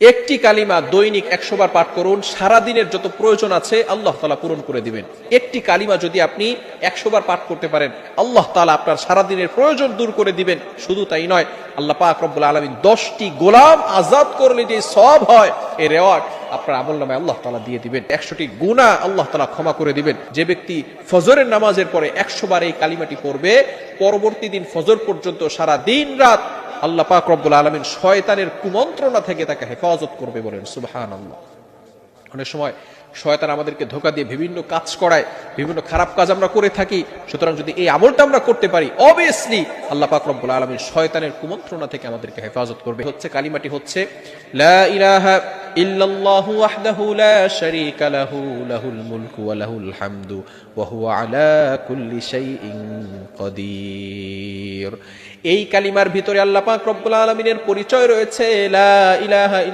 একটি কালিমা দৈনিক 100 বার পাঠ করুন, সারা দিনের যত প্রয়োজন আছে আল্লাহ তাআলা পূরণ করে দিবেন। একটি কালিমা যদি আপনি 100 বার পাঠ করতে পারেন, আল্লাহ তাআলা আপনার সারা দিনের প্রয়োজন দূর করে দিবেন। শুধু তাই নয়, আল্লাহ পাক রব্বুল আলামিন 10টি গোলাম আজাদ করলে যে সওয়াব হয়, এই রিওয়ার্ড আপনার আমলনামায় আল্লাহ তাআলা দিয়ে দিবেন। 100টি গুনাহ আল্লাহ তাআলা ক্ষমা করে দিবেন। যে ব্যক্তি ফজরের নামাজের পরে 100 বার এই কালিমাটি পড়বে, পরবর্তী দিন ফজর পর্যন্ত সারা দিন রাত আল্লাহ পাক রব্বুল আলামিন শয়তানের কুমন্ত্রণা থেকে তাকে হেফাজত করবে। বলেন সুবহানাল্লাহ। অনেক সময় শয়তান আমাদেরকে ধোঁকা দিয়ে বিভিন্ন কাজ করায়, বিভিন্ন খারাপ কাজ আমরা করে থাকি। সুতরাং যদি এই আমলটা আমরা করতে পারি, অবভিয়াসলি আল্লাহ পাক রব্বুল আলামিন শয়তানের কুমন্ত্রণা থেকে আমাদেরকে হেফাজত করবে। কালিমাটি হচ্ছে লা ইলাহা ইল্লাল্লাহু ওয়াহদাহু লা শারীকা লাহু লাহুল মুলকু ওয়া লাহুল হামদু ওয়া হুয়া আলা কুল্লি শাইইন কাদির। এই কালিমার ভিতরে আল্লাহ পাক রব্বুল আলামিনের পরিচয় রয়েছে, লা ইলাহা